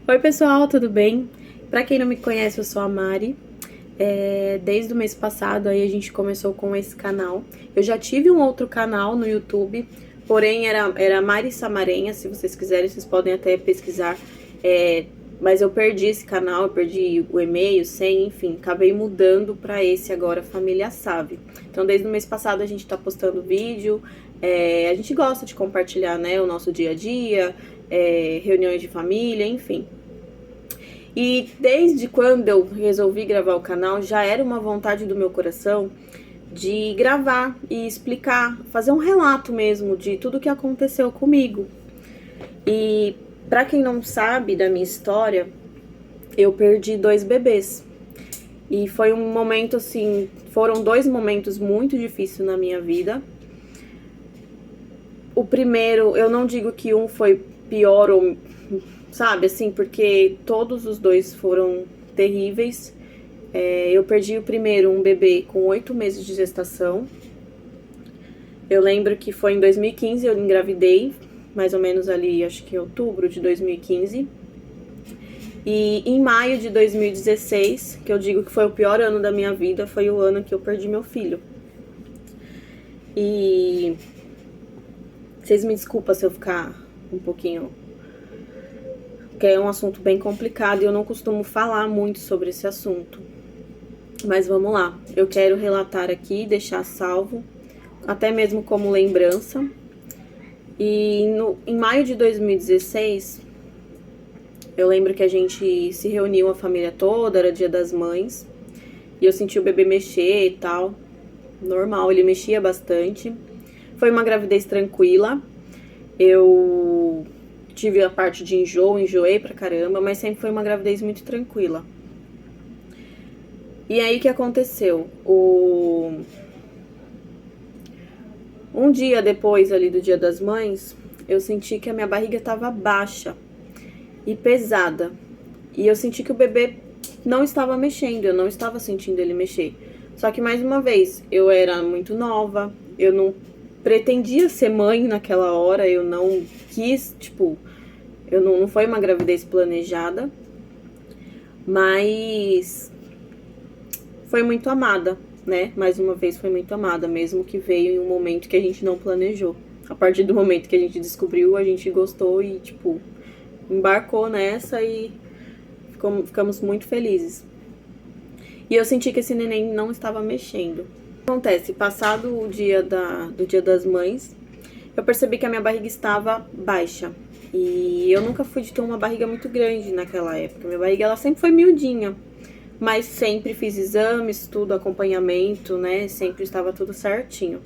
Oi pessoal, tudo bem? Pra quem não me conhece, eu sou a Mari. Desde o mês passado aí a gente começou com esse canal. Eu já tive um outro canal no YouTube, porém era Mari Samarenha. Se vocês quiserem, vocês podem até pesquisar. Mas eu perdi esse canal, eu perdi o e-mail, senha, enfim, acabei mudando pra esse agora, Família Save. Então desde o mês passado a gente tá postando vídeo. A gente gosta de compartilhar, né, o nosso dia a dia, reuniões de família, enfim. E desde quando eu resolvi gravar o canal, já era uma vontade do meu coração de gravar e explicar, fazer um relato mesmo de tudo que aconteceu comigo. E pra quem não sabe da minha história, eu perdi 2 bebês. E foi um momento assim, foram 2 momentos muito difíceis na minha vida. O primeiro, eu não digo que um foi pior ou, sabe, assim, porque todos os 2 foram terríveis. Eu perdi o primeiro, um bebê com 8 meses de gestação. Eu lembro que foi em 2015, eu engravidei, mais ou menos ali, acho que em outubro de 2015. E em maio de 2016, que eu digo que foi o pior ano da minha vida, foi o ano que eu perdi meu filho. E vocês me desculpam se eu ficar um pouquinho, porque é um assunto bem complicado e eu não costumo falar muito sobre esse assunto. Mas vamos lá, eu quero relatar aqui, deixar salvo, até mesmo como lembrança. E em maio de 2016, eu lembro que a gente se reuniu, a família toda, era Dia das Mães, e eu senti o bebê mexer e tal, normal, ele mexia bastante. Foi uma gravidez tranquila, eu tive a parte de enjoei pra caramba, mas sempre foi uma gravidez muito tranquila. E aí, o que aconteceu? Um dia depois ali do Dia das Mães, eu senti que a minha barriga estava baixa e pesada. E eu senti que o bebê não estava mexendo, eu não estava sentindo ele mexer. Só que, mais uma vez, eu era muito nova, eu não pretendia ser mãe naquela hora, eu não quis, tipo, não foi uma gravidez planejada, mas foi muito amada, né? Mais uma vez foi muito amada, mesmo que veio em um momento que a gente não planejou. A partir do momento que a gente descobriu, a gente gostou e, tipo, embarcou nessa e ficamos muito felizes. E eu senti que esse neném não estava mexendo. Acontece, passado o dia do Dia das Mães, eu percebi que a minha barriga estava baixa. E eu nunca fui de ter uma barriga muito grande naquela época. Minha barriga, ela sempre foi miudinha. Mas sempre fiz exames, tudo, acompanhamento, né? Sempre estava tudo certinho.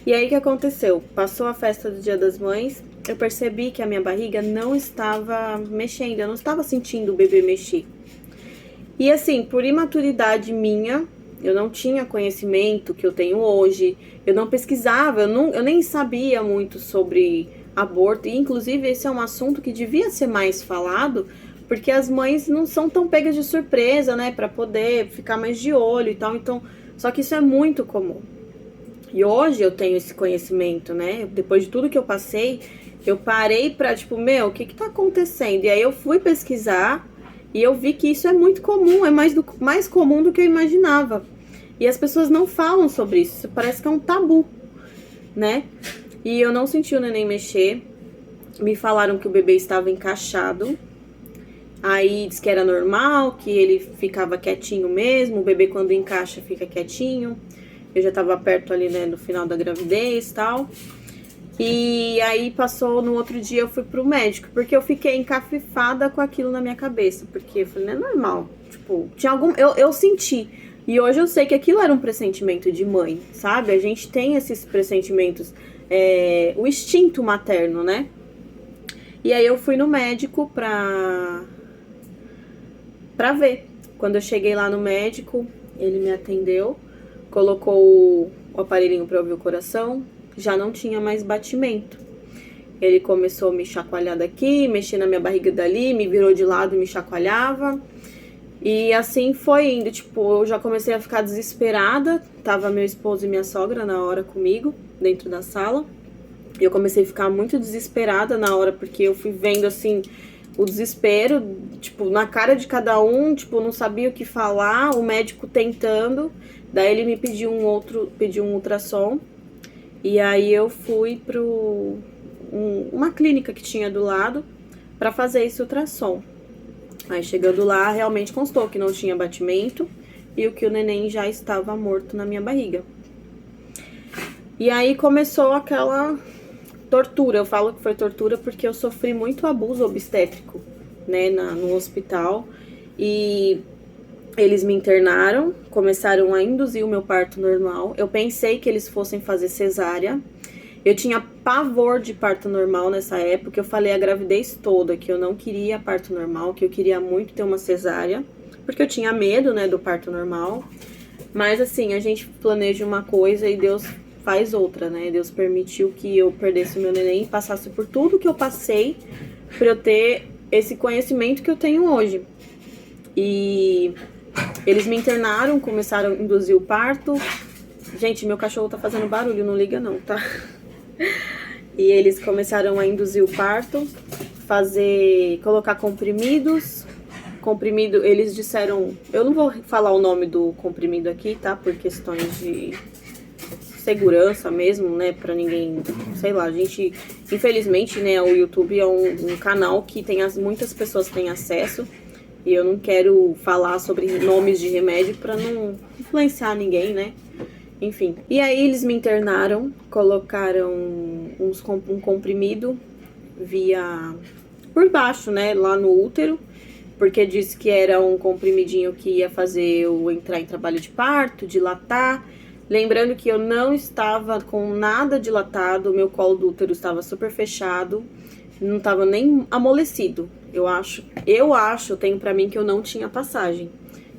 E aí, o que aconteceu? Passou a festa do Dia das Mães, eu percebi que a minha barriga não estava mexendo, eu não estava sentindo o bebê mexer. E assim, por imaturidade minha, eu não tinha conhecimento que eu tenho hoje, eu não pesquisava, eu nem sabia muito sobre aborto, e inclusive esse é um assunto que devia ser mais falado, porque as mães não são tão pegas de surpresa, né, pra poder ficar mais de olho e tal, então, só que isso é muito comum. E hoje eu tenho esse conhecimento, né, depois de tudo que eu passei, eu parei pra, tipo, o que tá acontecendo? E aí eu fui pesquisar e eu vi que isso é muito comum, é mais comum do que eu imaginava. E as pessoas não falam sobre isso parece que é um tabu, né? E eu não senti o neném mexer, me falaram que o bebê estava encaixado. Aí diz que era normal, que ele ficava quietinho mesmo, o bebê quando encaixa fica quietinho. Eu já tava perto ali, né, do final da gravidez e tal. E aí passou, no outro dia eu fui pro médico, porque eu fiquei encafifada com aquilo na minha cabeça. Porque eu falei, não é normal, tipo, tinha algum... Eu senti, e hoje eu sei que aquilo era um pressentimento de mãe, sabe? A gente tem esses pressentimentos, o instinto materno, né? E aí eu fui no médico pra ver. Quando eu cheguei lá no médico, ele me atendeu, colocou o aparelhinho pra ouvir o coração, já não tinha mais batimento. Ele começou a me chacoalhar daqui, mexer na minha barriga dali, me virou de lado e me chacoalhava. E assim foi indo, tipo, eu já comecei a ficar desesperada, tava meu esposo e minha sogra na hora comigo, dentro da sala. Eu comecei a ficar muito desesperada na hora, porque eu fui vendo assim, o desespero, tipo, na cara de cada um, tipo, não sabia o que falar, o médico tentando. Daí ele me pediu um ultrassom. E aí eu fui uma clínica que tinha do lado pra fazer esse ultrassom. Aí chegando lá, realmente constou que não tinha batimento e que o neném já estava morto na minha barriga. E aí começou aquela tortura. Eu falo que foi tortura porque eu sofri muito abuso obstétrico, né, no hospital. E eles me internaram, começaram a induzir o meu parto normal. Eu pensei que eles fossem fazer cesárea. Eu tinha pavor de parto normal nessa época. Eu falei a gravidez toda que eu não queria parto normal, que eu queria muito ter uma cesárea, porque eu tinha medo, né, do parto normal. Mas assim, a gente planeja uma coisa e Deus faz outra, né? Deus permitiu que eu perdesse o meu neném e passasse por tudo que eu passei pra eu ter esse conhecimento que eu tenho hoje. E eles me internaram, começaram a induzir o parto. Gente, meu cachorro tá fazendo barulho, não liga não, tá? E eles começaram a induzir o parto, colocar comprimidos. Comprimido, eles disseram... Eu não vou falar o nome do comprimido aqui, tá? Por questões de segurança mesmo, né? Pra ninguém... Sei lá, a gente... Infelizmente, né? O YouTube é um canal que muitas pessoas têm acesso. E eu não quero falar sobre nomes de remédio pra não influenciar ninguém, né? Enfim. E aí eles me internaram, colocaram um comprimido por baixo, né? Lá no útero. Porque disse que era um comprimidinho que ia fazer eu entrar em trabalho de parto, dilatar. Lembrando que eu não estava com nada dilatado, o meu colo do útero estava super fechado, não estava nem amolecido. Eu tenho pra mim que eu não tinha passagem.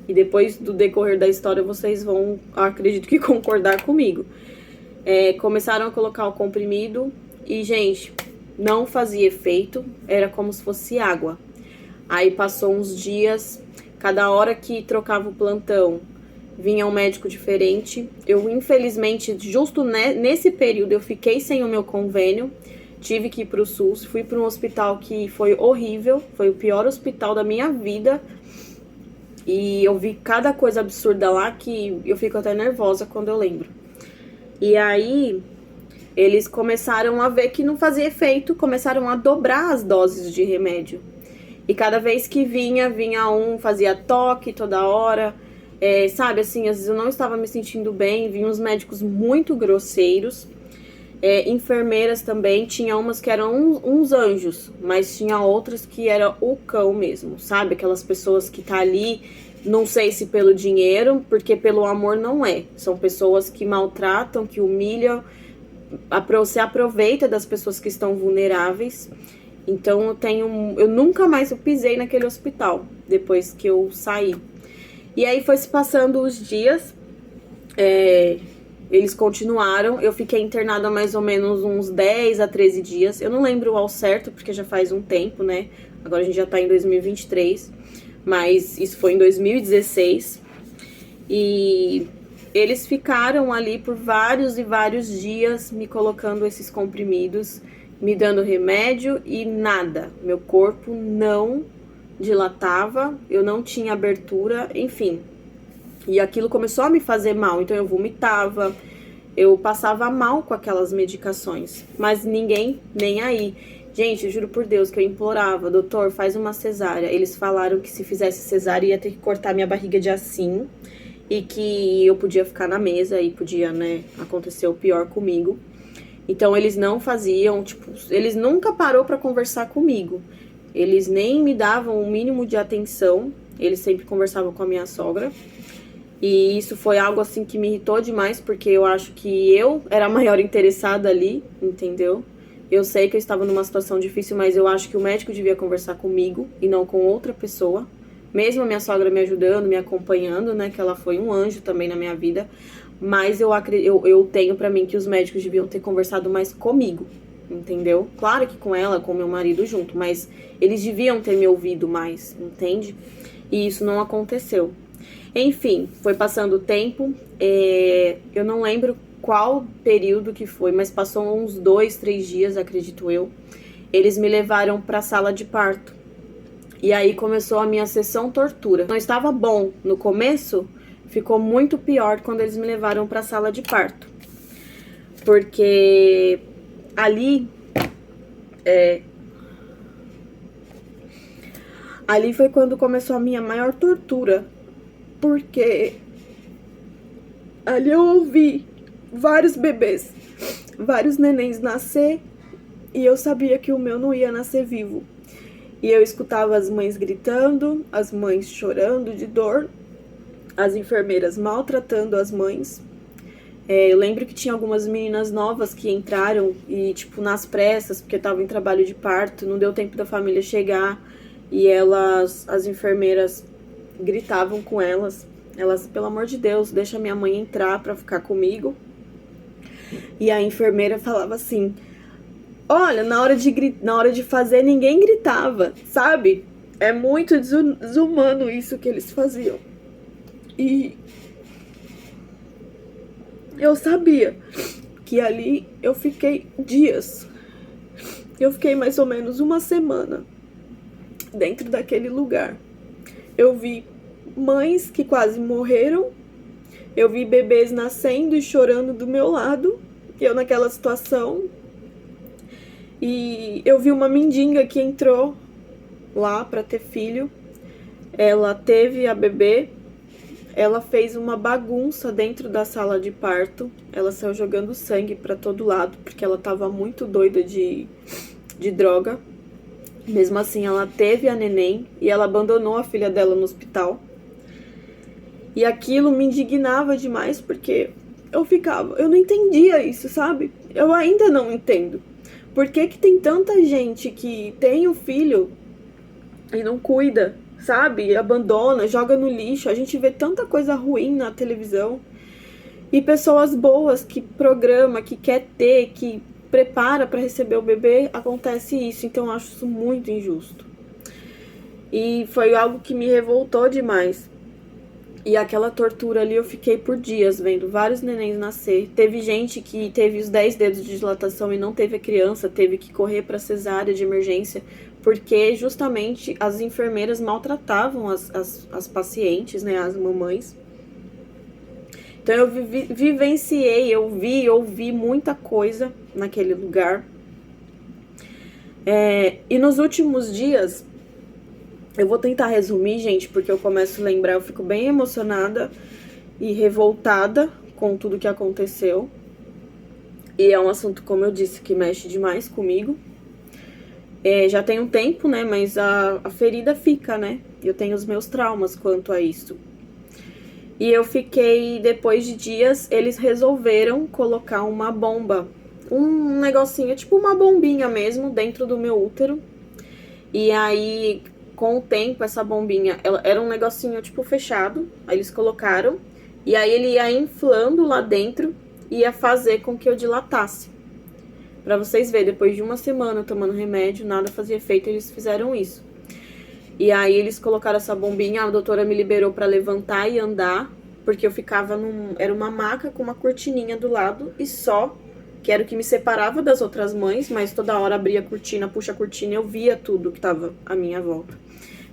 E depois do decorrer da história vocês vão, acredito que concordar comigo. Começaram a colocar o comprimido e, gente, não fazia efeito, era como se fosse água. Aí passou uns dias, cada hora que trocava o plantão, vinha um médico diferente. Eu, infelizmente, justo nesse período, eu fiquei sem o meu convênio. Tive que ir pro SUS, fui para um hospital que foi horrível, foi o pior hospital da minha vida. E eu vi cada coisa absurda lá que eu fico até nervosa quando eu lembro. E aí, eles começaram a ver que não fazia efeito, começaram a dobrar as doses de remédio. E cada vez que vinha fazia toque toda hora, sabe, assim, às vezes eu não estava me sentindo bem, vinham uns médicos muito grosseiros, enfermeiras também, tinha umas que eram uns anjos, mas tinha outras que era o cão mesmo, sabe, aquelas pessoas que tá ali, não sei se pelo dinheiro, porque pelo amor não é, são pessoas que maltratam, que humilham, se aproveita das pessoas que estão vulneráveis. Então eu nunca mais pisei naquele hospital depois que eu saí. E aí foi se passando os dias, eles continuaram, eu fiquei internada mais ou menos uns 10 a 13 dias. Eu não lembro ao certo, porque já faz um tempo, né? Agora a gente já tá em 2023, mas isso foi em 2016. E eles ficaram ali por vários e vários dias me colocando esses comprimidos, me dando remédio e nada. Meu corpo não dilatava, eu não tinha abertura, enfim. E aquilo começou a me fazer mal, então eu vomitava, eu passava mal com aquelas medicações, mas ninguém nem aí. Gente, eu juro por Deus que eu implorava, doutor, faz uma cesárea. Eles falaram que se fizesse cesárea ia ter que cortar minha barriga de assim e que eu podia ficar na mesa e podia, né, acontecer o pior comigo. Então eles não faziam, tipo, eles nunca parou pra conversar comigo. Eles nem me davam o mínimo de atenção. Eles sempre conversavam com a minha sogra. E isso foi algo assim que me irritou demais, porque eu acho que eu era a maior interessada ali, entendeu? Eu sei que eu estava numa situação difícil, mas eu acho que o médico devia conversar comigo e não com outra pessoa. Mesmo a minha sogra me ajudando, me acompanhando, né, que ela foi um anjo também na minha vida. Mas eu tenho pra mim que os médicos deviam ter conversado mais comigo, entendeu? Claro que com ela, com meu marido junto, mas eles deviam ter me ouvido mais, entende? E isso não aconteceu. Enfim, foi passando o tempo, eu não lembro qual período que foi, mas passou uns 2, 3 dias, acredito eu. Eles me levaram pra sala de parto. E aí começou a minha sessão tortura. Não estava bom no começo, ficou muito pior quando eles me levaram para a sala de parto. Porque ali ali foi quando começou a minha maior tortura. Porque ali eu ouvi vários bebês, vários nenéns nascer e eu sabia que o meu não ia nascer vivo. E eu escutava as mães gritando, as mães chorando de dor, as enfermeiras maltratando as mães. Eu lembro que tinha algumas meninas novas que entraram e, tipo, nas pressas, porque estavam em trabalho de parto, não deu tempo da família chegar. E as enfermeiras gritavam com elas. Elas, pelo amor de Deus, deixa minha mãe entrar pra ficar comigo. E a enfermeira falava assim: olha, na hora de fazer, ninguém gritava, sabe? É muito desumano isso que eles faziam. E eu sabia que ali eu fiquei dias. Eu fiquei mais ou menos uma semana dentro daquele lugar. Eu vi mães que quase morreram. Eu vi bebês nascendo e chorando do meu lado. Eu naquela situação. E eu vi uma mendiga que entrou lá pra ter filho. Ela teve a bebê. Ela fez uma bagunça dentro da sala de parto. Ela saiu jogando sangue pra todo lado, porque ela tava muito doida de droga. Mesmo assim, ela teve a neném e ela abandonou a filha dela no hospital. E aquilo me indignava demais, porque eu não entendia isso, sabe? Eu ainda não entendo. Por que que tem tanta gente que tem o filho e não cuida, sabe? Abandona, joga no lixo. A gente vê tanta coisa ruim na televisão. E pessoas boas que programa, que quer ter, que prepara para receber o bebê, acontece isso. Então eu acho isso muito injusto. E foi algo que me revoltou demais. E aquela tortura ali eu fiquei por dias vendo vários nenéns nascer. Teve gente que teve os 10 dedos de dilatação e não teve a criança, teve que correr para cesárea de emergência, porque justamente as enfermeiras maltratavam as pacientes, né, as mamães. Então eu vivenciei, eu ouvi muita coisa naquele lugar. E nos últimos dias, eu vou tentar resumir, gente, porque eu começo a lembrar, eu fico bem emocionada e revoltada com tudo que aconteceu. E é um assunto, como eu disse, que mexe demais comigo. Já tem um tempo, né, mas a ferida fica, né? Eu tenho os meus traumas quanto a isso. E eu fiquei, depois de dias, eles resolveram colocar uma bomba, um negocinho, tipo uma bombinha mesmo, dentro do meu útero. E aí, com o tempo, essa bombinha, ela era um negocinho, tipo, fechado. Aí eles colocaram, e aí ele ia inflando lá dentro, e ia fazer com que eu dilatasse. Pra vocês verem, depois de uma semana tomando remédio, nada fazia efeito, eles fizeram isso. E aí eles colocaram essa bombinha, a doutora me liberou pra levantar e andar, porque eu ficava era uma maca com uma cortininha do lado e só, que era o que me separava das outras mães, mas toda hora abria a cortina, puxa a cortina, eu via tudo que tava à minha volta.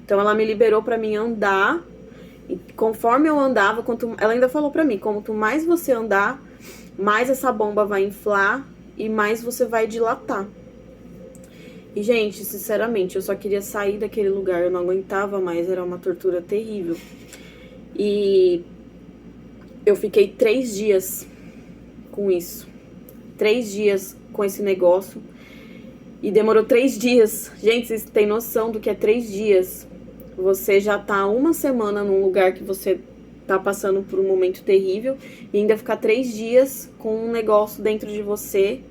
Então ela me liberou pra mim andar, e conforme eu andava, ela ainda falou pra mim, quanto mais você andar, mais essa bomba vai inflar e mais você vai dilatar. E, gente, sinceramente, eu só queria sair daquele lugar, eu não aguentava mais, era uma tortura terrível. E eu fiquei 3 dias com isso. 3 dias com esse negócio. E demorou 3 dias. Gente, vocês têm noção do que é 3 dias? Você já tá uma semana num lugar que você tá passando por um momento terrível e ainda ficar 3 dias com um negócio dentro de você,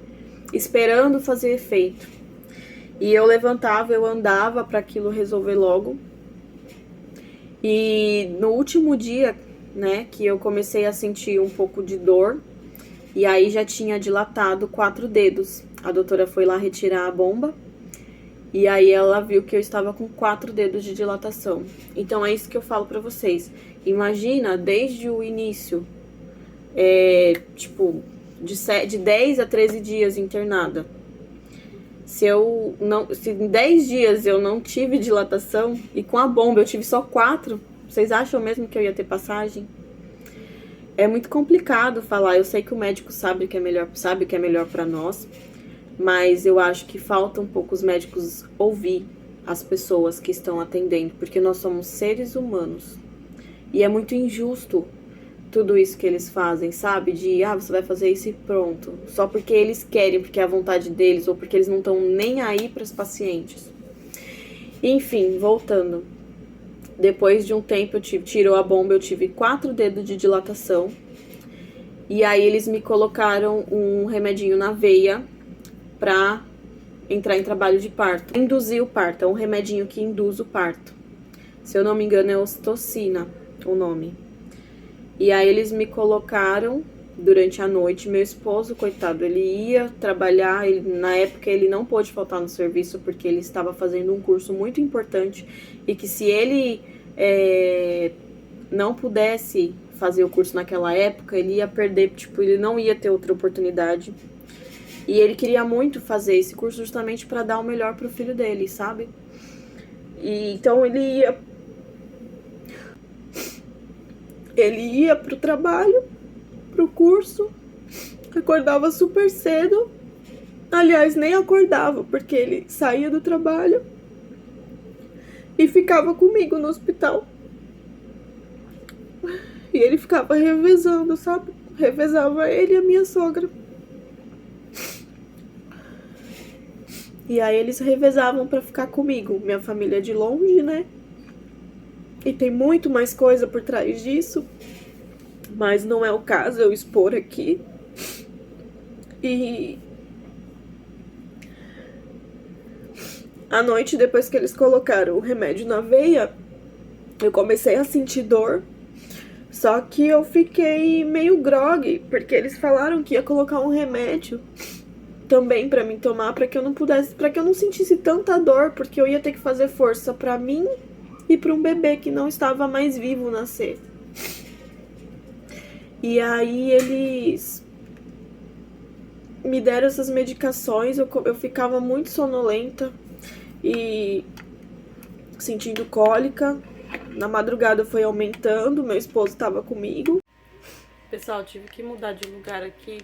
esperando fazer efeito. E eu levantava, eu andava para aquilo resolver logo. E no último dia, né, que eu comecei a sentir um pouco de dor, e aí já tinha dilatado 4 dedos. A doutora foi lá retirar a bomba, e aí ela viu que eu estava com 4 dedos de dilatação. Então é isso que eu falo pra vocês. Imagina, desde o início, tipo, de 10 a 13 dias internada. Se em 10 dias eu não tive dilatação e com a bomba eu tive só 4, vocês acham mesmo que eu ia ter passagem? É muito complicado falar. Eu sei que o médico sabe o que é melhor para nós, mas eu acho que falta um pouco os médicos ouvir as pessoas que estão atendendo, porque nós somos seres humanos. E é muito injusto tudo isso que eles fazem, sabe? De, você vai fazer isso e pronto. Só porque eles querem, porque é a vontade deles, ou porque eles não estão nem aí para os pacientes. Enfim, voltando. Depois de um tempo, tirou a bomba, eu tive 4 dedos de dilatação. E aí eles me colocaram um remedinho na veia pra entrar em trabalho de parto. Induzir o parto, é um remedinho que induz o parto. Se eu não me engano, é ocitocina o nome. E aí eles me colocaram durante a noite. Meu esposo, coitado, ele ia trabalhar. Na época ele não pôde faltar no serviço porque ele estava fazendo um curso muito importante. E que se ele não pudesse fazer o curso naquela época, ele ia perder, ele não ia ter outra oportunidade. E ele queria muito fazer esse curso justamente para dar o melhor pro filho dele, sabe? E então ele ia pro trabalho, pro curso, acordava super cedo. Aliás, nem acordava, porque ele saía do trabalho e ficava comigo no hospital. E ele ficava revezando, sabe? Revezava ele e a minha sogra. E aí eles revezavam pra ficar comigo. Minha família é de longe, né? E tem muito mais coisa por trás disso. Mas não é o caso eu expor aqui. E à noite, depois que eles colocaram o remédio na veia, eu comecei a sentir dor. Só que eu fiquei meio grogue, porque eles falaram que ia colocar um remédio também pra mim tomar, pra que eu não sentisse tanta dor, porque eu ia ter que fazer força pra mim e pra um bebê que não estava mais vivo nascer. E aí eles me deram essas medicações, eu ficava muito sonolenta e sentindo cólica. Na madrugada foi aumentando, meu esposo estava comigo. Pessoal, tive que mudar de lugar aqui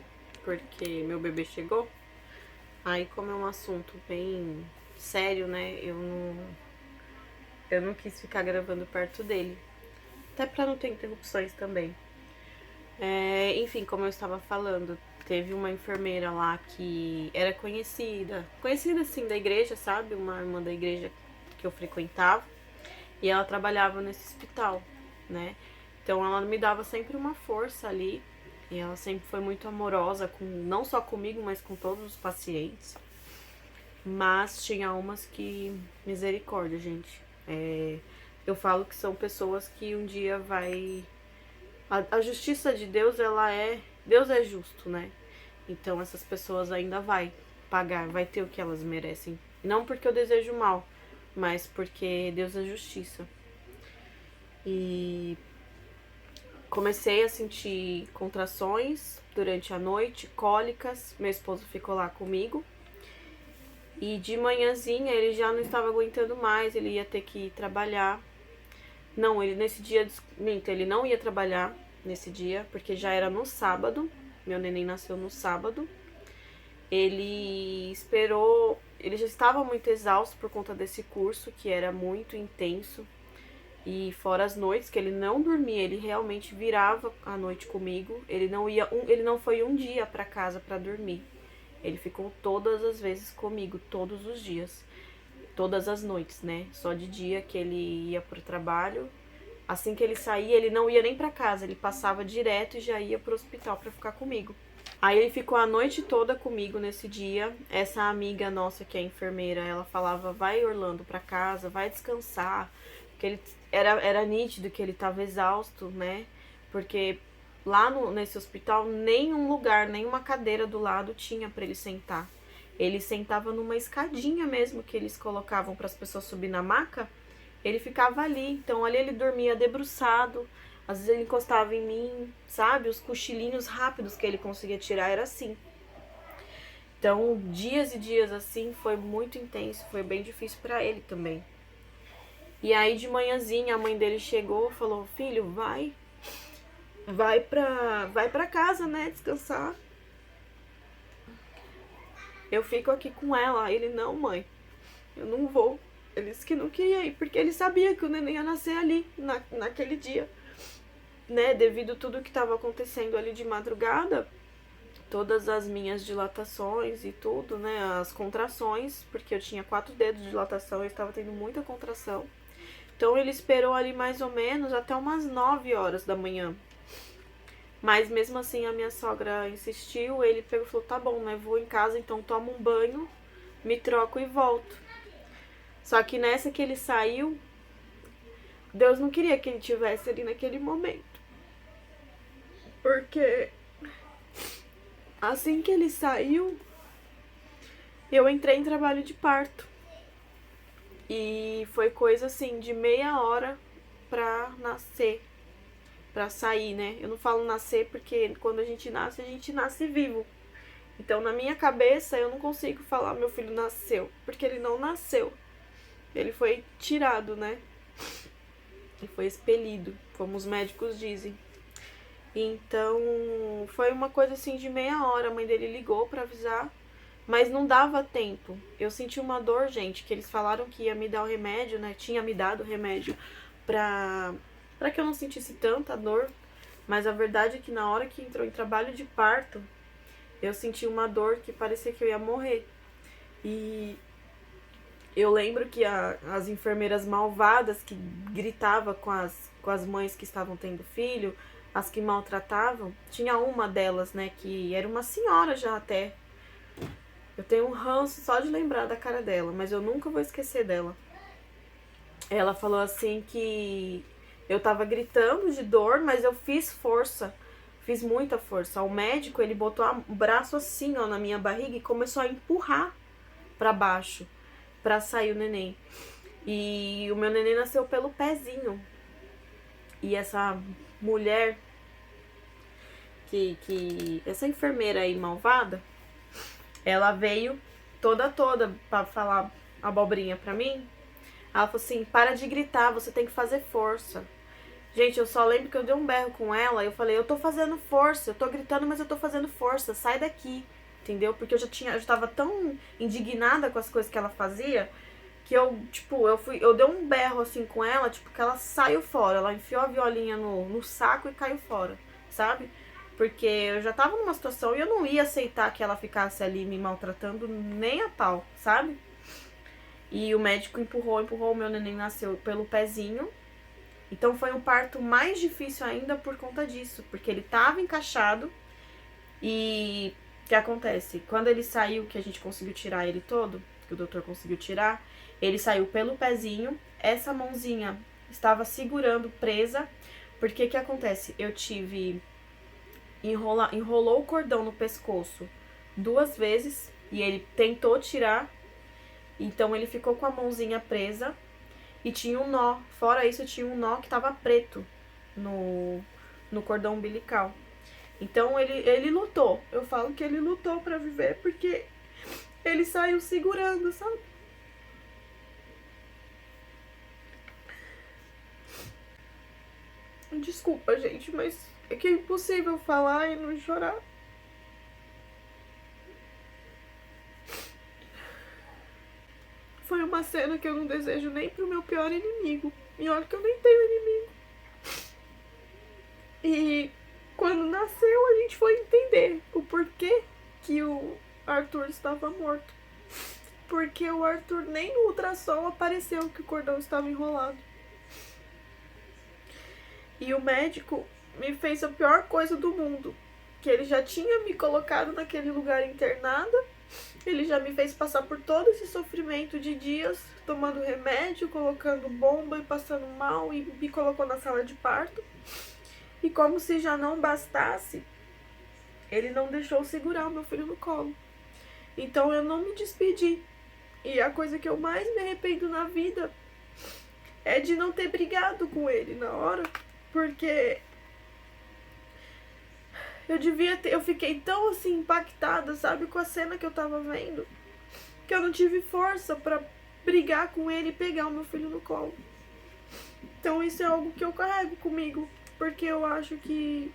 porque meu bebê chegou. Aí, como é um assunto bem sério, né, eu não quis ficar gravando perto dele. Até pra não ter interrupções também. Enfim, como eu estava falando, teve uma enfermeira lá que era conhecida assim da igreja, sabe? Uma irmã da igreja que eu frequentava. E ela trabalhava nesse hospital, né? Então ela me dava sempre uma força ali. E ela sempre foi muito amorosa, não só comigo, mas com todos os pacientes. Mas tinha umas que... misericórdia, gente. Eu falo que são pessoas que um dia vai... A justiça de Deus, Deus é justo, né? Então essas pessoas ainda vai pagar, vai ter o que elas merecem. Não porque eu desejo mal, mas porque Deus é justiça. E comecei a sentir contrações durante a noite, cólicas. Meu esposo ficou lá comigo. E de manhãzinha ele já não estava aguentando mais, ele ia ter que ir trabalhar. Não, ele nesse dia, ele não ia trabalhar nesse dia, porque já era no sábado. Meu neném nasceu no sábado. Ele esperou, ele já estava muito exausto por conta desse curso, que era muito intenso. E fora as noites que ele não dormia, ele realmente virava a noite comigo. Ele não foi um dia para casa para dormir. Ele ficou todas as vezes comigo, todos os dias. Todas as noites, né? Só de dia que ele ia pro trabalho. Assim que ele saía, ele não ia nem pra casa, ele passava direto e já ia pro hospital pra ficar comigo. Aí ele ficou a noite toda comigo nesse dia. Essa amiga nossa que é enfermeira, ela falava, vai Orlando pra casa, vai descansar. Porque ele era nítido que ele tava exausto, né? Porque lá nesse hospital, nenhum lugar, nenhuma cadeira do lado tinha pra ele sentar. Ele sentava numa escadinha mesmo que eles colocavam para as pessoas subir na maca. Ele ficava ali, então ali ele dormia debruçado. Às vezes ele encostava em mim, sabe? Os cochilinhos rápidos que ele conseguia tirar era assim. Então, dias e dias assim, foi muito intenso, foi bem difícil pra ele também. E aí de manhãzinha a mãe dele chegou, falou: "Filho, vai pra casa, né, descansar. Eu fico aqui com ela". Aí ele: "Não, mãe, eu não vou". Ele disse que não queria ir, porque ele sabia que o neném ia nascer ali, naquele dia, né? Devido tudo que estava acontecendo ali de madrugada, todas as minhas dilatações e tudo, né? As contrações, porque eu tinha 4 dedos de dilatação, eu estava tendo muita contração. Então ele esperou ali mais ou menos até umas 9 horas da manhã. Mas mesmo assim a minha sogra insistiu, ele pegou e falou: "Tá bom, né? Vou em casa, então tomo um banho, me troco e volto". Só que nessa que ele saiu, Deus não queria que ele tivesse ali naquele momento. Porque assim que ele saiu, eu entrei em trabalho de parto. E foi coisa assim de meia hora pra nascer, pra sair, né? Eu não falo nascer porque quando a gente nasce vivo. Então na minha cabeça eu não consigo falar meu filho nasceu, porque ele não nasceu. Ele foi tirado, né? Ele foi expelido, como os médicos dizem. Então, foi uma coisa assim de meia hora. A mãe dele ligou pra avisar, mas não dava tempo. Eu senti uma dor, gente, que eles falaram que ia me dar o remédio, né? Tinha me dado o remédio pra que eu não sentisse tanta dor. Mas a verdade é que na hora que entrou em trabalho de parto, eu senti uma dor que parecia que eu ia morrer. E eu lembro que as enfermeiras malvadas que gritavam com as mães que estavam tendo filho, as que maltratavam, tinha uma delas, né, que era uma senhora já até. Eu tenho um ranço só de lembrar da cara dela, mas eu nunca vou esquecer dela. Ela falou assim que eu tava gritando de dor, mas eu fiz força, fiz muita força. O médico, ele botou o braço assim, ó, na minha barriga e começou a empurrar pra baixo, pra sair o neném. E o meu neném nasceu pelo pezinho. E essa mulher, essa enfermeira aí malvada, ela veio toda pra falar abobrinha pra mim. Ela falou assim: "Para de gritar, você tem que fazer força". Gente, eu só lembro que eu dei um berro com ela e eu falei: "Eu tô fazendo força, eu tô gritando, mas eu tô fazendo força, sai daqui". Entendeu? Porque eu já tava tão indignada com as coisas que ela fazia, que eu, tipo, eu dei um berro assim com ela, tipo, que ela saiu fora. Ela enfiou a violinha no saco e caiu fora, sabe? Porque eu já tava numa situação e eu não ia aceitar que ela ficasse ali me maltratando nem a pau, sabe? E o médico empurrou, o meu neném nasceu pelo pezinho. Então foi um parto mais difícil ainda por conta disso, porque ele tava encaixado. E o que acontece? Quando ele saiu, que a gente conseguiu tirar ele todo, que o doutor conseguiu tirar, ele saiu pelo pezinho, essa mãozinha estava segurando presa, porque o que acontece? Eu tive enrolou o cordão no pescoço 2 vezes e ele tentou tirar, então ele ficou com a mãozinha presa e tinha um nó. Fora isso, tinha um nó que estava preto no cordão umbilical. Então ele lutou. Eu falo que ele lutou pra viver porque ele saiu segurando, sabe? Desculpa, gente, mas é que é impossível falar e não chorar. Foi uma cena que eu não desejo nem pro meu pior inimigo. E olha que eu nem tenho inimigo. E quando nasceu, a gente foi entender o porquê que o Arthur estava morto. Porque o Arthur nem no ultrassom apareceu que o cordão estava enrolado. E o médico me fez a pior coisa do mundo. Que ele já tinha me colocado naquele lugar internada. Ele já me fez passar por todo esse sofrimento de dias, tomando remédio, colocando bomba e passando mal, e me colocou na sala de parto. E como se já não bastasse, ele não deixou segurar o meu filho no colo. Então eu não me despedi. E a coisa que eu mais me arrependo na vida é de não ter brigado com ele na hora, porque Eu fiquei tão assim impactada, sabe, com a cena que eu tava vendo, que eu não tive força pra brigar com ele e pegar o meu filho no colo. Então isso é algo que eu carrego comigo, porque eu acho que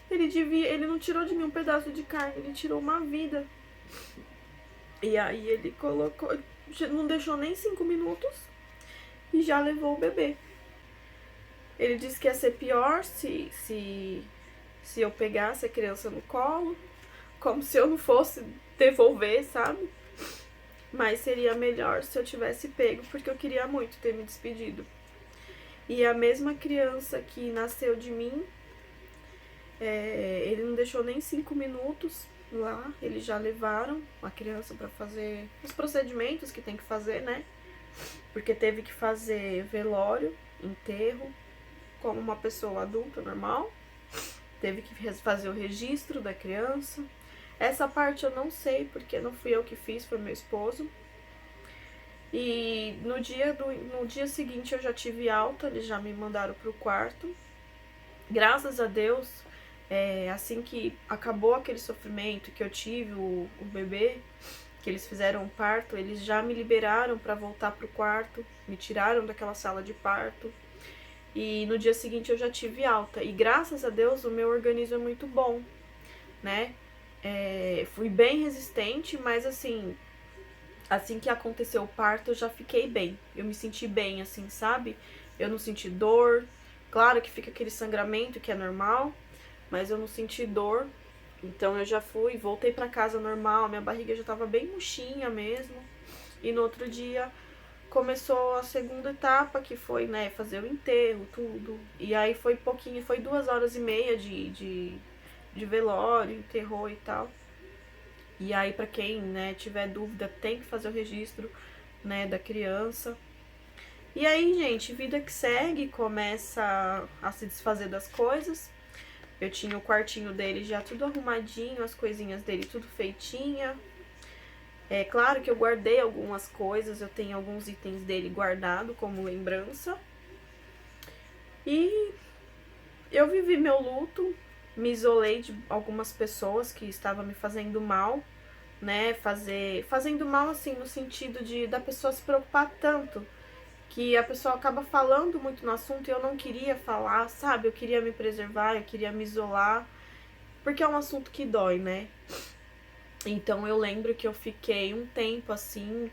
ele não tirou de mim um pedaço de carne, ele tirou uma vida. E aí ele colocou, não deixou nem 5 minutos e já levou o bebê. Ele disse que ia ser pior se eu pegasse a criança no colo, como se eu não fosse devolver, sabe? Mas seria melhor se eu tivesse pego, porque eu queria muito ter me despedido. E a mesma criança que nasceu de mim, ele não deixou nem 5 minutos lá, eles já levaram a criança para fazer os procedimentos que tem que fazer, né? Porque teve que fazer velório, enterro, como uma pessoa adulta normal. Teve que fazer o registro da criança. Essa parte eu não sei, porque não fui eu que fiz, foi meu esposo. E no dia seguinte eu já tive alta, eles já me mandaram pro quarto. Graças a Deus, assim que acabou aquele sofrimento que eu tive, o bebê, que eles fizeram o parto, eles já me liberaram para voltar pro quarto, me tiraram daquela sala de parto. E no dia seguinte eu já tive alta. E graças a Deus o meu organismo é muito bom, né? Fui bem resistente, mas assim que aconteceu o parto eu já fiquei bem. Eu me senti bem, assim, sabe? Eu não senti dor. Claro que fica aquele sangramento que é normal, mas eu não senti dor. Então eu já voltei pra casa normal, minha barriga já tava bem murchinha mesmo. E no outro dia começou a segunda etapa, que foi, né, fazer o enterro, tudo. E aí foi pouquinho, foi 2 horas e meia de velório, enterrou e tal. E aí, pra quem, né, tiver dúvida, tem que fazer o registro, né, da criança. E aí, gente, vida que segue, começa a se desfazer das coisas. Eu tinha o quartinho dele já tudo arrumadinho, as coisinhas dele tudo feitinha. É claro que eu guardei algumas coisas, eu tenho alguns itens dele guardado como lembrança. E eu vivi meu luto, me isolei de algumas pessoas que estavam me fazendo mal, né? Fazendo mal assim no sentido da pessoa se preocupar tanto que a pessoa acaba falando muito no assunto e eu não queria falar, sabe? Eu queria me preservar, eu queria me isolar, porque é um assunto que dói, né? Então eu lembro que eu fiquei um tempo assim,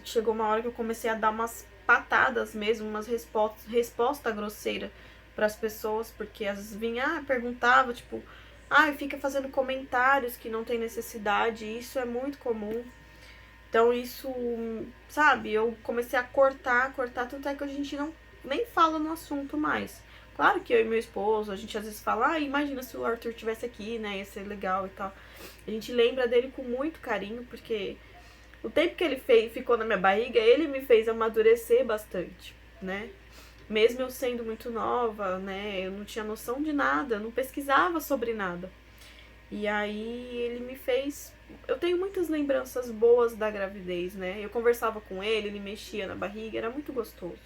chegou uma hora que eu comecei a dar umas patadas mesmo, umas resposta grosseira para as pessoas, porque às vezes vinha, perguntava, tipo, fica fazendo comentários que não tem necessidade, e isso é muito comum. Então isso, sabe, eu comecei a cortar, tanto é que a gente não nem fala no assunto mais. Claro que eu e meu esposo, a gente às vezes fala, imagina se o Arthur tivesse aqui, né, ia ser legal e tal. A gente lembra dele com muito carinho, porque o tempo que ele ficou na minha barriga, ele me fez amadurecer bastante, né? Mesmo eu sendo muito nova, né, eu não tinha noção de nada, eu não pesquisava sobre nada. E aí ele me fez... Eu tenho muitas lembranças boas da gravidez, né? Eu conversava com ele mexia na barriga, era muito gostoso.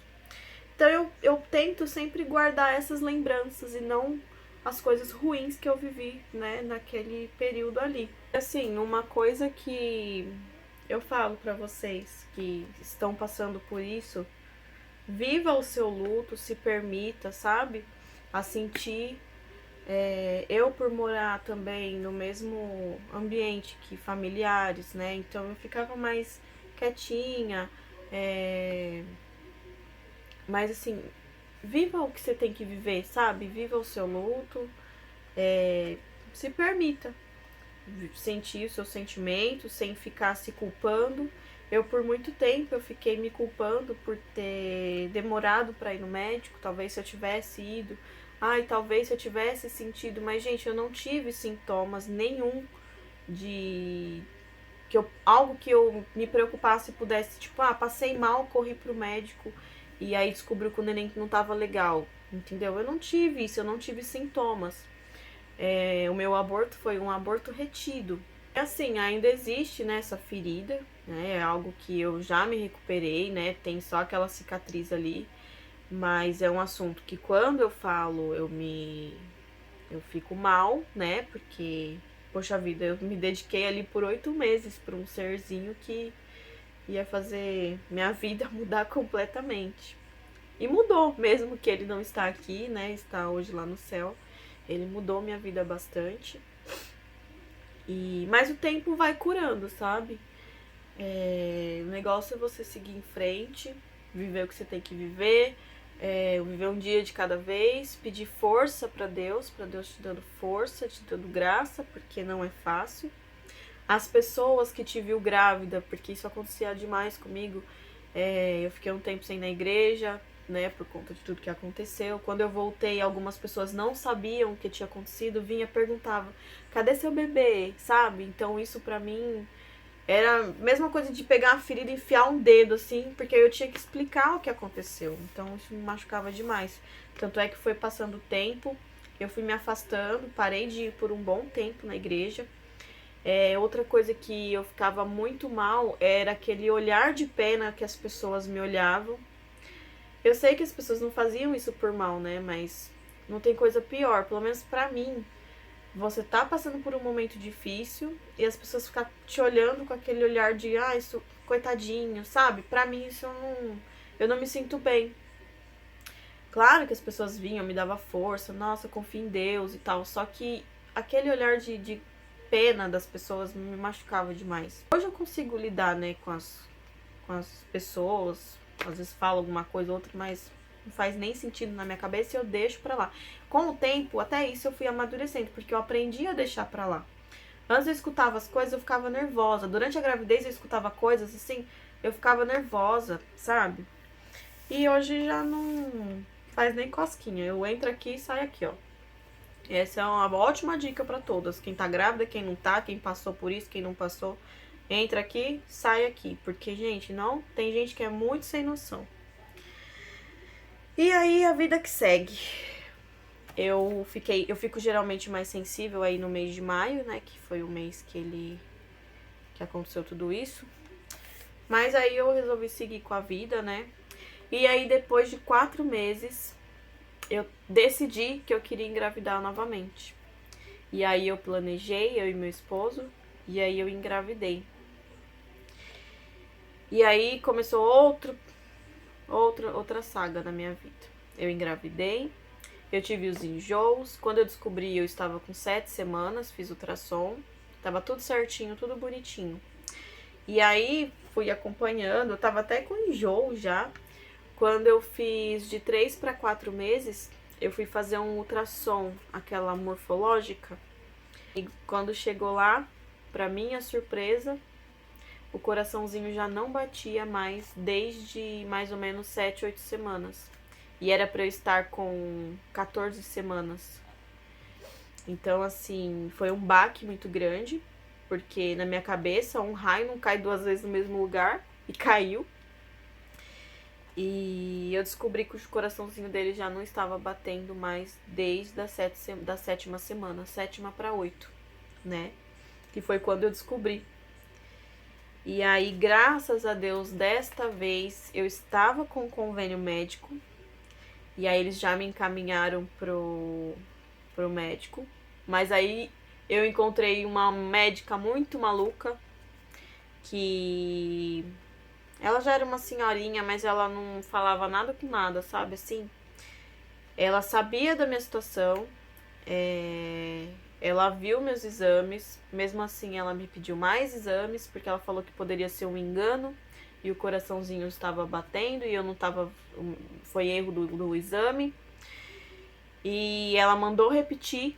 Então eu tento sempre guardar essas lembranças e não as coisas ruins que eu vivi, né, naquele período ali. Assim, uma coisa que eu falo pra vocês que estão passando por isso, viva o seu luto, se permita, sabe? A sentir. Eu por morar também no mesmo ambiente que familiares, né? Então eu ficava mais quietinha, mas assim, viva o que você tem que viver, sabe? Viva o seu luto, se permita sentir os seus sentimentos sem ficar se culpando. Eu por muito tempo eu fiquei me culpando por ter demorado para ir no médico, talvez se eu tivesse ido, talvez se eu tivesse sentido, mas gente, eu não tive sintomas nenhum de algo que eu me preocupasse e pudesse, tipo, passei mal, corri pro médico e aí descobriu que o neném não tava legal, entendeu? Eu não tive isso, eu não tive sintomas. O meu aborto foi um aborto retido. Assim, ainda existe, né, essa ferida, né, é algo que eu já me recuperei, né, tem só aquela cicatriz ali, mas é um assunto que quando eu falo, Eu fico mal, né? Porque, poxa vida, eu me dediquei ali por 8 meses para um serzinho que ia fazer minha vida mudar completamente. E mudou, mesmo que ele não está aqui, né? Está hoje lá no céu. Ele mudou minha vida bastante. Mas o tempo vai curando, sabe? O negócio é você seguir em frente, viver o que você tem que viver, viver um dia de cada vez, pedir força para Deus te dando força, te dando graça, porque não é fácil. As pessoas que te viu grávida, porque isso acontecia demais comigo, eu fiquei um tempo sem ir na igreja, né, por conta de tudo que aconteceu. Quando eu voltei, algumas pessoas não sabiam o que tinha acontecido, vinha e perguntava, cadê seu bebê, sabe? Então isso pra mim era a mesma coisa de pegar uma ferida e enfiar um dedo, assim, porque eu tinha que explicar o que aconteceu. Então isso me machucava demais. Tanto é que foi passando o tempo, eu fui me afastando, parei de ir por um bom tempo na igreja. Outra coisa que eu ficava muito mal era aquele olhar de pena que as pessoas me olhavam. Eu sei que as pessoas não faziam isso por mal, né? Mas não tem coisa pior, pelo menos pra mim. Você tá passando por um momento difícil e as pessoas ficam te olhando com aquele olhar de, isso, coitadinho, sabe? Pra mim isso eu não me sinto bem. Claro que as pessoas vinham, me dava força, nossa, confia em Deus e tal, só que aquele olhar de pena das pessoas me machucava demais. Hoje eu consigo lidar, né, com as pessoas, às vezes falo alguma coisa ou outra, mas não faz nem sentido na minha cabeça e eu deixo pra lá. Com o tempo, até isso eu fui amadurecendo, porque eu aprendi a deixar pra lá. Antes eu escutava as coisas, eu ficava nervosa. Durante a gravidez eu escutava coisas assim, eu ficava nervosa, sabe? E hoje já não faz nem cosquinha. Eu entro aqui e saio aqui, ó. Essa é uma ótima dica pra todas. Quem tá grávida, quem não tá, quem passou por isso, quem não passou. Entra aqui, sai aqui. Porque, gente, não tem gente que é muito sem noção. E aí, a vida que segue. Eu fico geralmente mais sensível aí no mês de maio, né? Que foi o mês que aconteceu tudo isso. Mas aí eu resolvi seguir com a vida, né? E aí, depois de 4 meses, eu decidi que eu queria engravidar novamente. E aí eu planejei, eu e meu esposo, e aí eu engravidei. E aí começou outra saga na minha vida. Eu engravidei, eu tive os enjoos. Quando eu descobri, eu estava com 7 semanas, fiz ultrassom. Tava tudo certinho, tudo bonitinho. E aí fui acompanhando, eu tava até com enjoo já. Quando eu fiz de 3 para 4 meses, eu fui fazer um ultrassom, aquela morfológica. E quando chegou lá, pra minha surpresa, o coraçãozinho já não batia mais desde mais ou menos 7, 8 semanas. E era pra eu estar com 14 semanas. Então, assim, foi um baque muito grande, porque na minha cabeça um raio não cai 2 vezes no mesmo lugar, e caiu. E eu descobri que o coraçãozinho dele já não estava batendo mais desde da 7ª semana, 7ª para 8, né? Que foi quando eu descobri. E aí, graças a Deus, desta vez eu estava com convênio médico. E aí eles já me encaminharam pro médico. Mas aí eu encontrei uma médica muito maluca que ela já era uma senhorinha, mas ela não falava nada com nada, sabe? Assim, ela sabia da minha situação, ela viu meus exames, mesmo assim ela me pediu mais exames, porque ela falou que poderia ser um engano e o coraçãozinho estava batendo e eu não estava. Foi erro do exame. E ela mandou repetir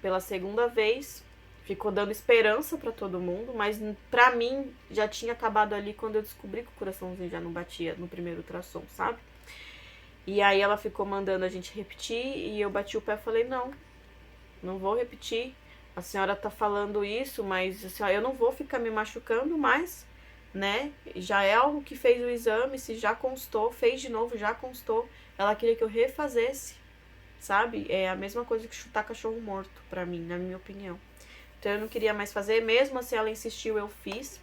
pela 2ª vez. Ficou dando esperança pra todo mundo, mas pra mim já tinha acabado ali quando eu descobri que o coraçãozinho já não batia no primeiro ultrassom, sabe? E aí ela ficou mandando a gente repetir e eu bati o pé e falei, não vou repetir. A senhora tá falando isso, mas assim, eu não vou ficar me machucando mais, né? Já é algo que fez o exame, se já constou, fez de novo, já constou. Ela queria que eu refazesse, sabe? É a mesma coisa que chutar cachorro morto pra mim, na minha opinião. Então eu não queria mais fazer, mesmo assim ela insistiu, eu fiz.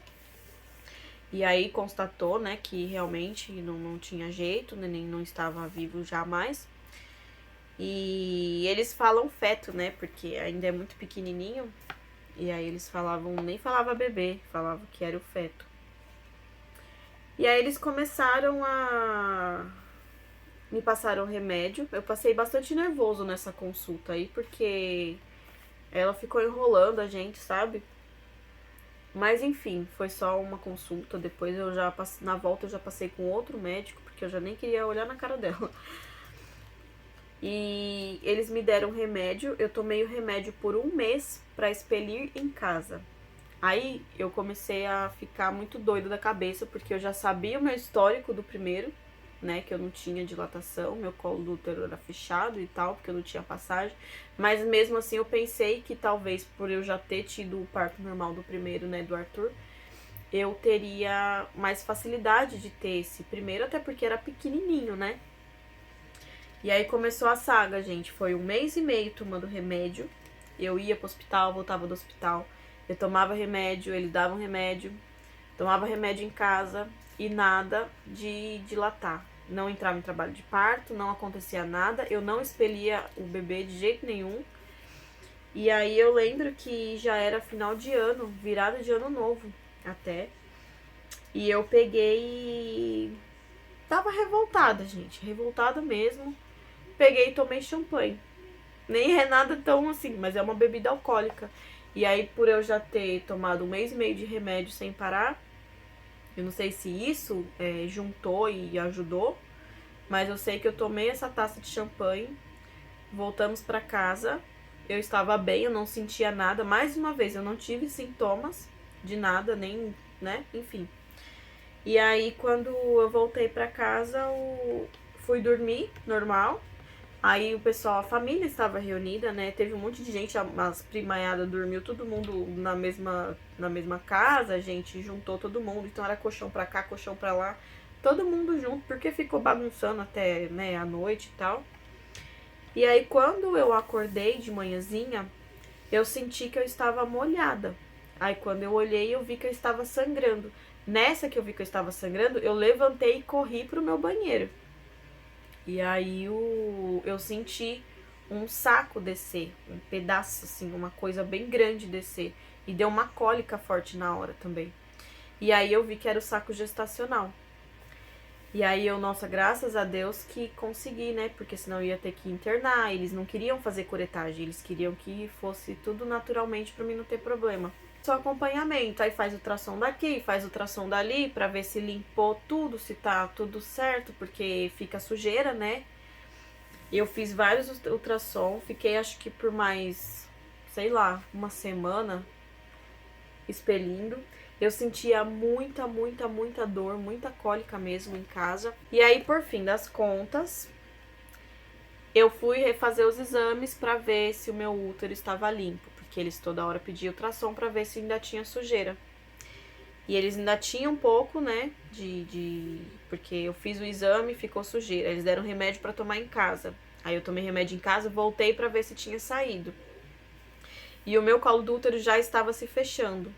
E aí constatou, né, que realmente não tinha jeito, o neném não estava vivo jamais. E eles falam feto, né? Porque ainda é muito pequenininho. E aí eles falavam, nem falava bebê, falavam que era o feto. E aí eles começaram a me passaram remédio. Eu passei bastante nervoso nessa consulta aí, porque ela ficou enrolando a gente, sabe? Mas enfim, foi só uma consulta. Depois eu já na volta eu já passei com outro médico, porque eu já nem queria olhar na cara dela. E eles me deram remédio. Eu tomei o remédio por 1 mês pra expelir em casa. Aí eu comecei a ficar muito doida da cabeça, porque eu já sabia o meu histórico do primeiro, né? Que eu não tinha dilatação, meu colo do útero era fechado e tal, porque eu não tinha passagem. Mas mesmo assim eu pensei que talvez por eu já ter tido o parto normal do primeiro, né, do Arthur, eu teria mais facilidade de ter esse primeiro, até porque era pequenininho, né? E aí começou a saga, gente. Foi 1 mês e meio tomando remédio. Eu ia pro hospital, voltava do hospital. Eu tomava remédio, eles davam remédio. Tomava remédio em casa e nada de dilatar. Não entrava em trabalho de parto, não acontecia nada. Eu não expelia o bebê de jeito nenhum. E aí eu lembro que já era final de ano, virada de ano novo até. E eu peguei e tava revoltada, gente. Revoltada mesmo. Peguei e tomei champanhe. Nem é nada tão assim, mas é uma bebida alcoólica. E aí, por eu já ter tomado 1 mês e meio de remédio sem parar, eu não sei se isso juntou e ajudou, mas eu sei que eu tomei essa taça de champanhe, voltamos pra casa, eu estava bem, eu não sentia nada. Mais uma vez, eu não tive sintomas de nada, nem, né, enfim. E aí, quando eu voltei pra casa, eu fui dormir normal. Aí o pessoal, a família estava reunida, né? Teve um monte de gente, as primaiadas dormiu todo mundo na mesma casa, a gente juntou todo mundo, então era colchão pra cá, colchão pra lá, todo mundo junto, porque ficou bagunçando até, né, a noite e tal. E aí quando eu acordei de manhãzinha, eu senti que eu estava molhada. Aí quando eu olhei, eu vi que eu estava sangrando. Nessa que eu vi que eu estava sangrando, eu levantei e corri pro meu banheiro. E aí eu senti um saco descer, um pedaço assim, uma coisa bem grande descer. E deu uma cólica forte na hora também. E aí eu vi que era o saco gestacional. E aí eu, nossa, graças a Deus que consegui, né? Porque senão eu ia ter que internar. Eles não queriam fazer curetagem, eles queriam que fosse tudo naturalmente pra mim não ter problema. Só acompanhamento, aí faz ultrassom daqui, faz ultrassom dali, pra ver se limpou tudo, se tá tudo certo, porque fica sujeira, né? Eu fiz vários ultrassom, fiquei acho que por mais, sei lá, uma semana expelindo. Eu sentia muita dor, muita cólica mesmo em casa. E aí, por fim das contas, eu fui refazer os exames pra ver se o meu útero estava limpo, porque eles toda hora pediam ultrassom pra ver se ainda tinha sujeira. E eles ainda tinham um pouco, né, porque eu fiz o exame e ficou sujeira. Eles deram remédio pra tomar em casa. Aí eu tomei remédio em casa, voltei pra ver se tinha saído. E o meu colo do útero já estava se fechando.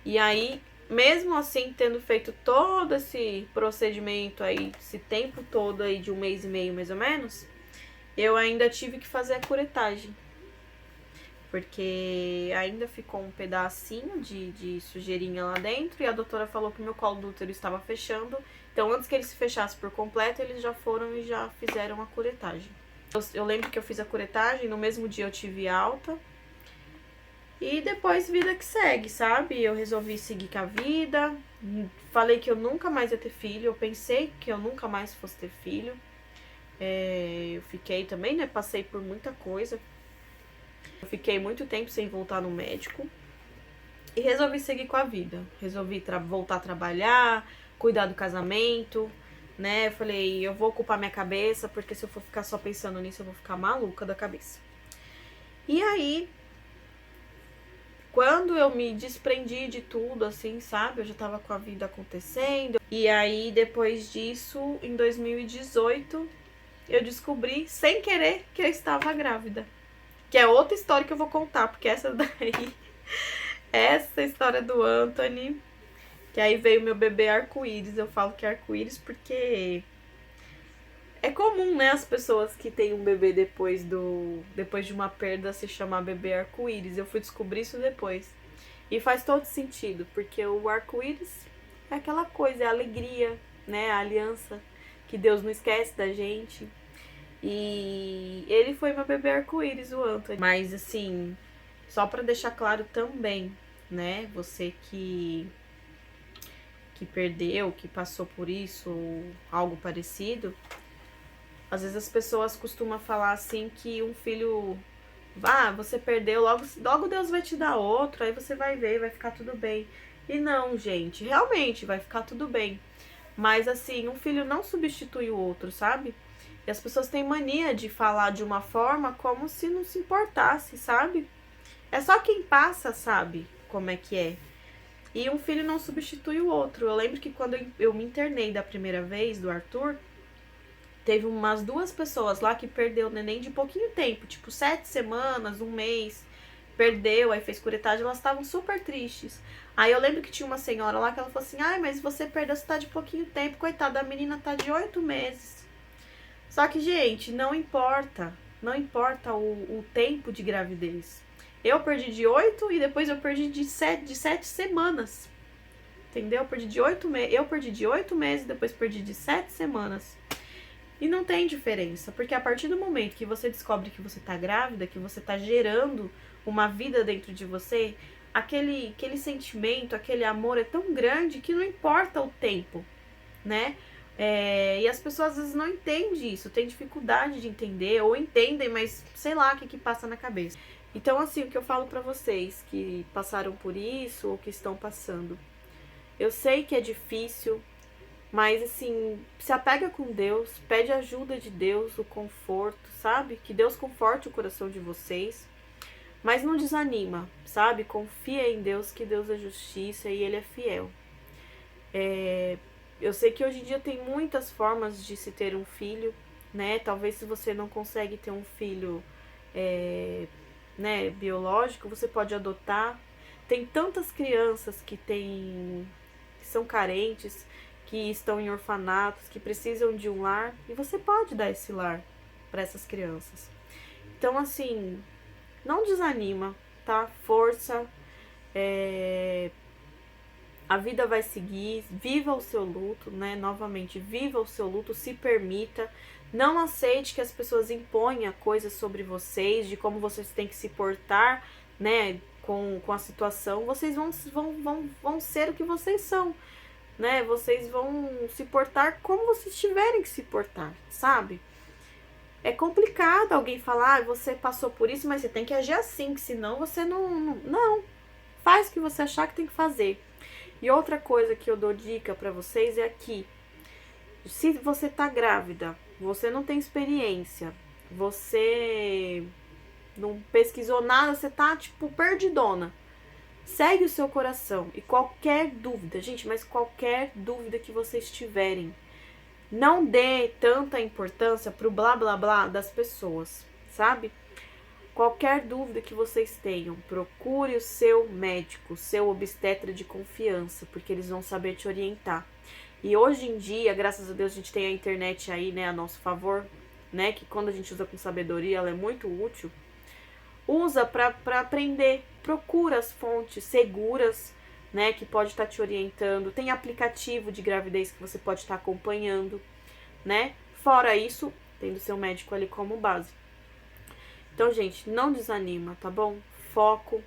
E aí, mesmo assim, tendo feito todo esse procedimento aí, esse tempo todo aí de 1 mês e meio mais ou menos, eu ainda tive que fazer a curetagem. Porque ainda ficou um pedacinho de sujeirinha lá dentro. E a doutora falou que meu colo do útero estava fechando. Então, antes que ele se fechasse por completo, eles já foram e já fizeram a curetagem. Eu lembro que eu fiz a curetagem, no mesmo dia eu tive alta. E depois vida que segue, sabe? Eu resolvi seguir com a vida. Falei que eu nunca mais ia ter filho. Eu pensei que eu nunca mais fosse ter filho. Eu fiquei também, né? Passei por muita coisa. Eu fiquei muito tempo sem voltar no médico. E resolvi seguir com a vida. Resolvi voltar a trabalhar, cuidar do casamento, né? Eu falei, eu vou ocupar minha cabeça, porque se eu for ficar só pensando nisso, eu vou ficar maluca da cabeça. E aí, quando eu me desprendi de tudo, assim, sabe? Eu já tava com a vida acontecendo. E aí, depois disso, em 2018, eu descobri, sem querer, que eu estava grávida. Que é outra história que eu vou contar, porque essa daí... Essa história do Anthony, que aí veio meu bebê arco-íris. Eu falo que é arco-íris porque É comum, né, as pessoas que têm um bebê depois de uma perda se chamar bebê arco-íris. Eu fui descobrir isso depois. E faz todo sentido, porque o arco-íris é aquela coisa, é a alegria, né, a aliança, que Deus não esquece da gente. E ele foi meu bebê arco-íris, o Anthony. Mas assim, só pra deixar claro também, né, você que perdeu, que passou por isso, ou algo parecido, às vezes as pessoas costumam falar assim que um filho, você perdeu, logo Deus vai te dar outro, aí você vai ver, vai ficar tudo bem. E não, gente, realmente vai ficar tudo bem. Mas assim, um filho não substitui o outro, sabe? E as pessoas têm mania de falar de uma forma como se não se importasse, sabe? É só quem passa sabe como é que é. E um filho não substitui o outro. Eu lembro que quando eu me internei da primeira vez do Arthur, teve umas 2 pessoas lá que perdeu o neném de pouquinho tempo, tipo 7 semanas, 1 mês. Perdeu, aí fez curetagem, elas estavam super tristes. Aí eu lembro que tinha uma senhora lá que ela falou assim: ai, mas você perdeu, você tá de pouquinho tempo, coitada, a menina tá de 8 meses. Só que, gente, não importa. Não importa o tempo de gravidez. Eu perdi de 8 e depois eu perdi de 7 semanas. Entendeu? Eu perdi de 8 meses, depois perdi de 7 semanas. E não tem diferença, porque a partir do momento que você descobre que você tá grávida, que você tá gerando uma vida dentro de você, aquele sentimento, aquele amor é tão grande que não importa o tempo, né? E as pessoas às vezes não entendem isso, tem dificuldade de entender, ou entendem, mas sei lá o que passa na cabeça. Então, assim, o que eu falo pra vocês que passaram por isso ou que estão passando, eu sei que é difícil, mas assim, se apega com Deus, pede ajuda de Deus, o conforto, sabe? Que Deus conforte o coração de vocês. Mas não desanima, sabe? Confia em Deus, que Deus é justiça e Ele é fiel. Eu sei que hoje em dia tem muitas formas de se ter um filho, né? Talvez se você não consegue ter um filho né, biológico, você pode adotar. Tem tantas crianças que são carentes, que estão em orfanatos, que precisam de um lar, e você pode dar esse lar para essas crianças. Então, assim, não desanima, tá? Força, a vida vai seguir, viva o seu luto, né? Novamente, viva o seu luto, se permita. Não aceite que as pessoas imponham coisas sobre vocês, de como vocês têm que se portar, né? Com a situação. Vocês vão ser o que vocês são, né? Vocês vão se portar como vocês tiverem que se portar, sabe? É complicado alguém falar, você passou por isso, mas você tem que agir assim, que senão você não. Faz o que você achar que tem que fazer. E outra coisa que eu dou dica pra vocês é que, se você tá grávida, você não tem experiência, você não pesquisou nada, você tá, tipo, perdidona. Segue o seu coração e qualquer dúvida, gente, mas qualquer dúvida que vocês tiverem, não dê tanta importância pro blá blá blá das pessoas, sabe? Qualquer dúvida que vocês tenham, procure o seu médico, o seu obstetra de confiança, porque eles vão saber te orientar. E hoje em dia, graças a Deus, a gente tem a internet aí, né, a nosso favor, né, que quando a gente usa com sabedoria, ela é muito útil. Usa para aprender, procura as fontes seguras, né, que pode estar te orientando. Tem aplicativo de gravidez que você pode estar acompanhando, né? Fora isso, tendo seu médico ali como base. Então, gente, não desanima, tá bom? Foco.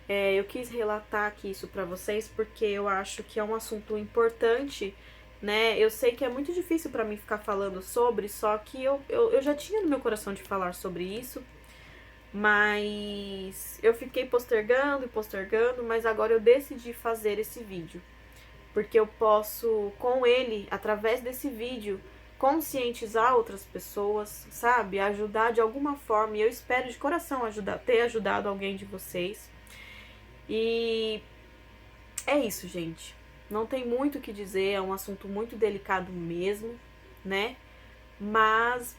Eu quis relatar aqui isso pra vocês porque eu acho que é um assunto importante, né? Eu sei que é muito difícil pra mim ficar falando sobre, só que eu já tinha no meu coração de falar sobre isso, mas eu fiquei postergando, mas agora eu decidi fazer esse vídeo, porque eu posso, com ele, através desse vídeo, conscientizar outras pessoas, sabe? Ajudar de alguma forma, e eu espero de coração ter ajudado alguém de vocês. E é isso, gente. Não tem muito o que dizer, é um assunto muito delicado mesmo, né? Mas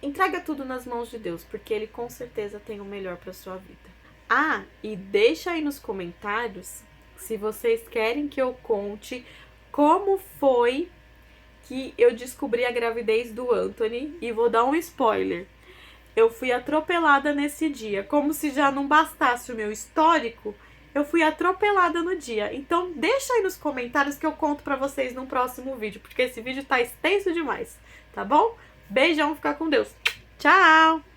entrega tudo nas mãos de Deus, porque Ele com certeza tem o melhor para sua vida. E deixa aí nos comentários se vocês querem que eu conte como foi que eu descobri a gravidez do Anthony e vou dar um spoiler. Eu fui atropelada nesse dia. Como se já não bastasse o meu histórico, eu fui atropelada no dia. Então deixa aí nos comentários que eu conto pra vocês no próximo vídeo, porque esse vídeo tá extenso demais, tá bom? Beijão, fica com Deus. Tchau!